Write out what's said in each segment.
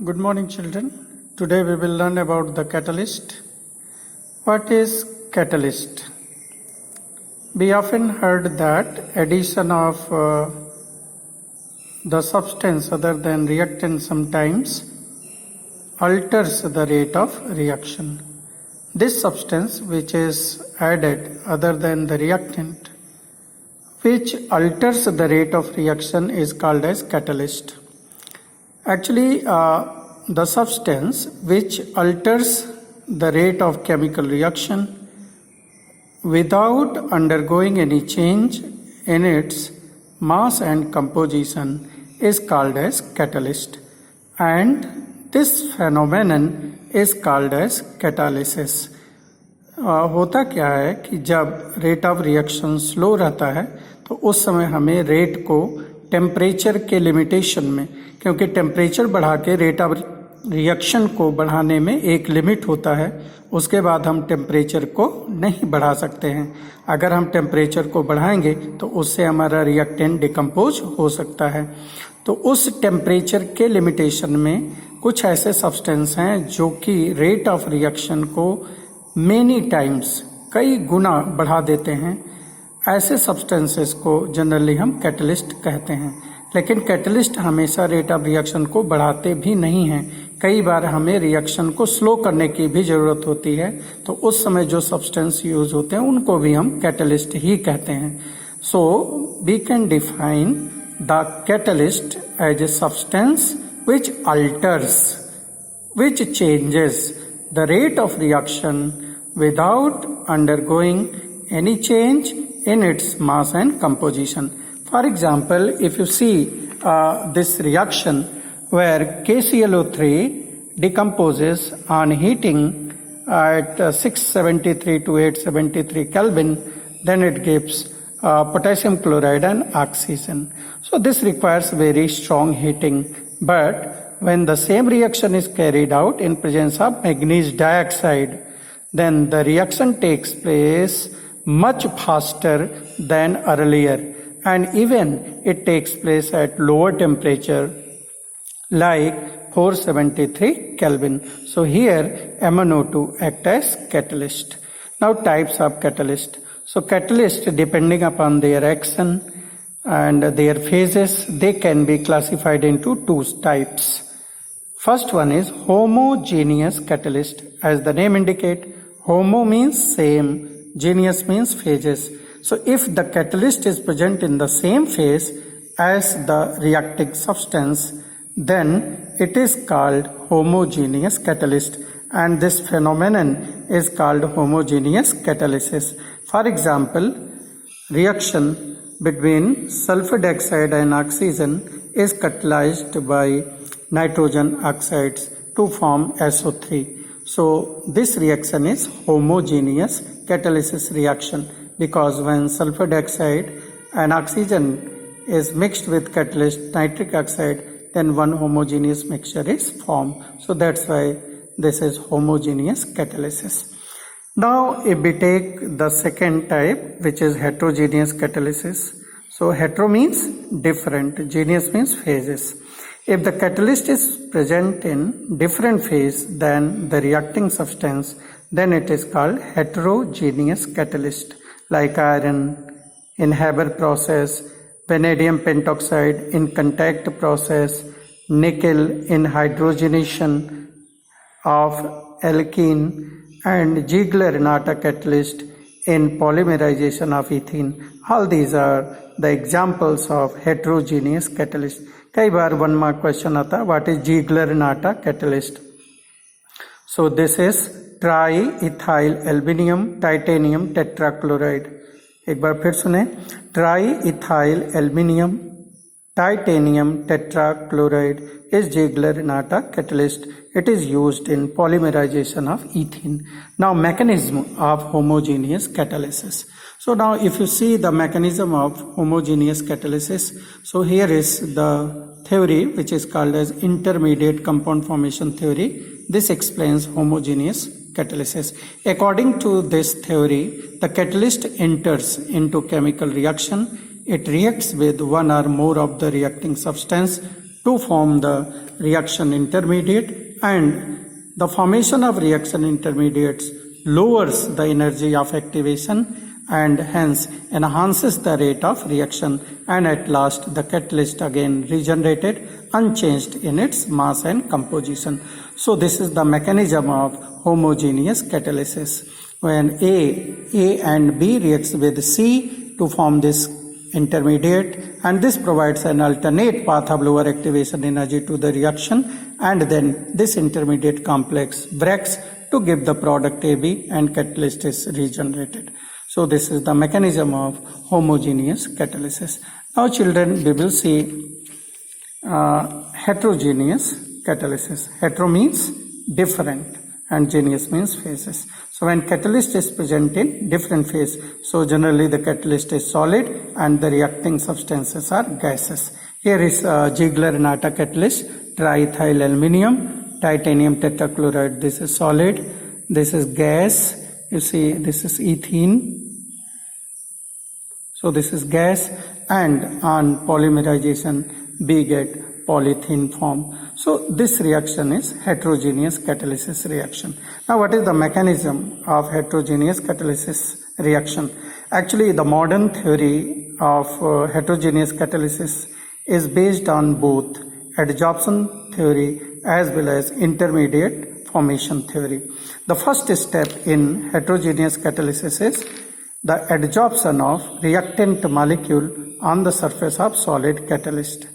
Good morning, children. Today we will learn about the catalyst. What is catalyst? We often heard that addition of the substance other than reactant sometimes alters the rate of reaction. This substance which is added other than the reactant, which alters the rate of reaction, is called as catalyst. Actually, the substance which alters the rate of chemical reaction without undergoing any change in its mass and composition is called as catalyst, and this phenomenon is called as catalysis. होता क्या है कि जब rate of reaction slow रहता है तो उस समय हमें रेट को टेम्परेचर के लिमिटेशन में, क्योंकि टेम्परेचर बढ़ा के रेट ऑफ रिएक्शन को बढ़ाने में एक लिमिट होता है, उसके बाद हम टेम्परेचर को नहीं बढ़ा सकते हैं। अगर हम टेम्परेचर को बढ़ाएंगे तो उससे हमारा रिएक्टेंट डिकम्पोज हो सकता है। तो उस टेम्परेचर के लिमिटेशन में कुछ ऐसे सब्सटेंस हैं जो कि रेट ऑफ रिएक्शन को मेनी टाइम्स, कई गुना बढ़ा देते हैं। ऐसे सब्सटेंसेस को जनरली हम कैटलिस्ट कहते हैं। लेकिन कैटलिस्ट हमेशा रेट ऑफ रिएक्शन को बढ़ाते भी नहीं हैं। कई बार हमें रिएक्शन को स्लो करने की भी ज़रूरत होती है, तो उस समय जो सब्सटेंस यूज होते हैं उनको भी हम कैटलिस्ट ही कहते हैं। So we can define the catalyst as a substance which alters, which changes the rate of reaction without undergoing any change in its mass and composition. For example, if you see this reaction where KClO3 decomposes on heating at 673 to 873 Kelvin, then it gives potassium chloride and oxygen. So this requires very strong heating, but when the same reaction is carried out in presence of manganese dioxide, then the reaction takes place much faster than earlier, and even it takes place at lower temperature like 473 Kelvin. So here MnO2 act as catalyst. Now types of catalyst. So catalyst, depending upon their action and their phases, they can be classified into two types. First one is homogeneous catalyst. As the name indicate, homo means same, geneous means phases. So if the catalyst is present in the same phase as the reacting substance, then it is called homogeneous catalyst, and this phenomenon is called homogeneous catalysis. For example, reaction between sulfur dioxide and oxygen is catalyzed by nitrogen oxides to form SO3. So this reaction is homogeneous catalysis reaction, because when sulfur dioxide and oxygen is mixed with catalyst nitric oxide, then one homogeneous mixture is formed. So that's why this is homogeneous catalysis. Now if we take the second type, which is heterogeneous catalysis. So hetero means different, geneous means phases. If the catalyst is present in different phase than the reacting substance, then it is called heterogeneous catalyst, like iron in Haber process, vanadium pentoxide in contact process, nickel in hydrogenation of alkene, and Ziegler-Natta catalyst in polymerization of ethene. All these are the examples of heterogeneous catalyst. कई बार 1 mark question आता है, what is Ziegler-Natta catalyst? So this is triethyl aluminium titanium tetrachloride. एक बार फिर सुने, triethyl aluminium titanium tetrachloride is Ziegler-Natta catalyst. It is used in polymerization of ethene. Now mechanism of homogeneous catalysis. So now if you see the mechanism of homogeneous catalysis, so here is the theory which is called as intermediate compound formation theory. This explains homogeneous catalysis. According to this theory, the catalyst enters into chemical reaction. It reacts with one or more of the reacting substance to form the reaction intermediate, and the formation of reaction intermediates lowers the energy of activation and hence enhances the rate of reaction, and at last the catalyst again regenerated unchanged in its mass and composition. So this is the mechanism of homogeneous catalysis. When A and B reacts with C to form this intermediate, and this provides an alternate path of lower activation energy to the reaction, and then this intermediate complex breaks to give the product AB and catalyst is regenerated. So this is the mechanism of homogeneous catalysis. Now children, we will see heterogeneous catalysis. Hetero means different and geneous means phases. So when catalyst is present in different phase, so generally the catalyst is solid and the reacting substances are gases. Here is Ziegler-Natta catalyst, triethyl aluminium, titanium tetrachloride. This is solid, this is gas. You see, this is ethene. So this is gas, and on polymerization we get polythene form. So this reaction is heterogeneous catalysis reaction. Now what is the mechanism of heterogeneous catalysis reaction? Actually the modern theory of heterogeneous catalysis is based on both adsorption theory as well as intermediate formation theory. The first step in heterogeneous catalysis is the adsorption of reactant molecule on the surface of solid catalyst.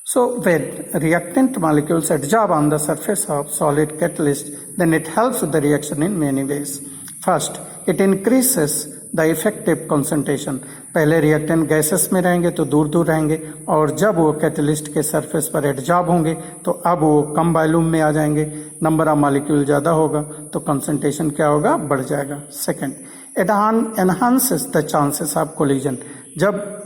So when reactant molecules adsorb on the surface of solid catalyst, then it helps the reaction in many ways. First, it increases the effective concentration. पहले reactant gases में रहेंगे तो दूर दूर रहेंगे, और जब वो कैटलिस्ट के सरफेस पर एडजॉर्ब होंगे तो अब वो कम वॉल्यूम में आ जाएंगे, नंबर ऑफ मॉलिक्यूल ज़्यादा होगा तो कंसंट्रेशन क्या होगा, बढ़ जाएगा. Second, it enhances the chances of collision. जब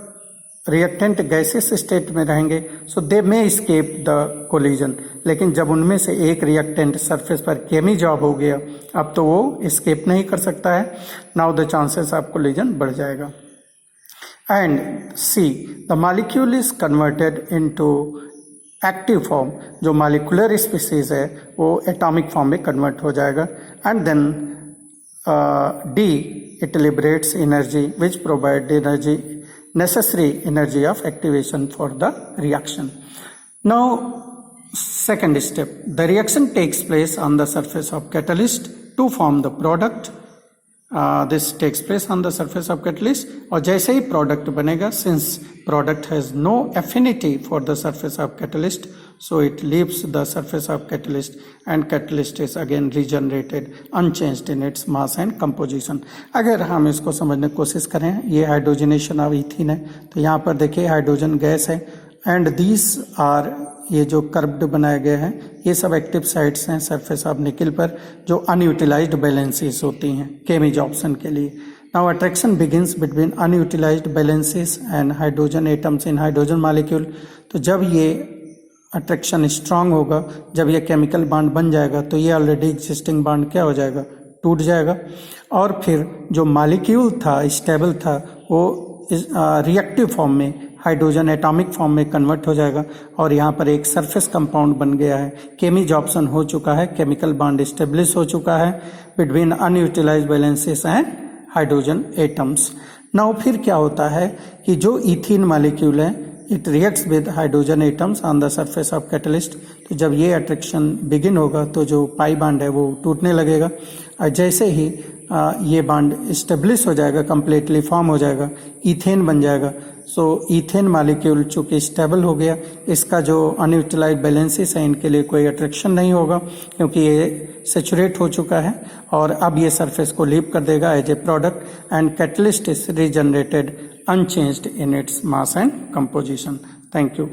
रिएक्टेंट गैसेस स्टेट में रहेंगे सो दे मे एस्केप द कोलिजन, लेकिन जब उनमें से एक रिएक्टेंट सरफेस पर केमी जॉब हो गया अब तो वो एस्केप नहीं कर सकता है. Now the chances of collision बढ़ जाएगा. And C, the molecule is converted into active form. जो मॉलिक्यूलर स्पीसीज है वो एटॉमिक फॉर्म में कन्वर्ट हो जाएगा. And then D, it liberates energy which provide energy, necessary energy of activation for the reaction. Now second step, the reaction takes place on the surface of catalyst to form the product. This takes place on the surface of catalyst, और जैसे ही product बनेगा, since product has no affinity for the surface of catalyst, so it leaves the surface of catalyst and catalyst is again regenerated unchanged in its mass and composition. अगर हम इसको समझने की कोशिश करें, ये हाइड्रोजनेशन ऑफ इथीन है तो यहाँ पर देखिए हाइड्रोजन गैस है, एंड दीज आर, ये जो कर्व्ड बनाए गए हैं ये सब एक्टिव साइट्स हैं सरफेस ऑफ निकल पर जो अनयूटिलाइज्ड बैलेंसेस होती हैं केमी ऑप्शन के लिए. Now attraction begins between unutilised balances and hydrogen atoms in hydrogen molecule. तो जब ये अट्रैक्शन स्ट्रांग होगा, जब ये केमिकल बॉन्ड बन जाएगा तो ये ऑलरेडी एग्जिस्टिंग बॉन्ड क्या हो जाएगा, टूट जाएगा, और फिर जो मॉलिक्यूल था स्टेबल था वो रिएक्टिव फॉर्म में हाइड्रोजन एटॉमिक फॉर्म में कन्वर्ट हो जाएगा, और यहाँ पर एक सरफेस कंपाउंड बन गया है, केमी जॉप्सन हो चुका है, केमिकल बॉन्ड स्टेब्लिश हो चुका है between unutilised balances and hydrogen atoms. Now फिर क्या होता है कि जो इथीन मॉलिक्यूल है it reacts with hydrogen atoms on the surface of catalyst. तो जब ये अट्रैक्शन बिगिन होगा तो जो पाई बॉन्ड है वो टूटने लगेगा, और जैसे ही ये बॉन्ड स्टेब्लिश हो जाएगा, कंप्लीटली फॉर्म हो जाएगा, इथेन बन जाएगा. सो इथेन मॉलिक्यूल चूंकि स्टेबल हो गया, इसका जो अनयूटिलाइज्ड बैलेंसेस है इनके लिए कोई अट्रैक्शन नहीं होगा क्योंकि ये सेचुरेट हो चुका है, और अब ये सरफेस को लीव कर देगा as a product, and catalyst is regenerated unchanged in its mass and composition. Thank you.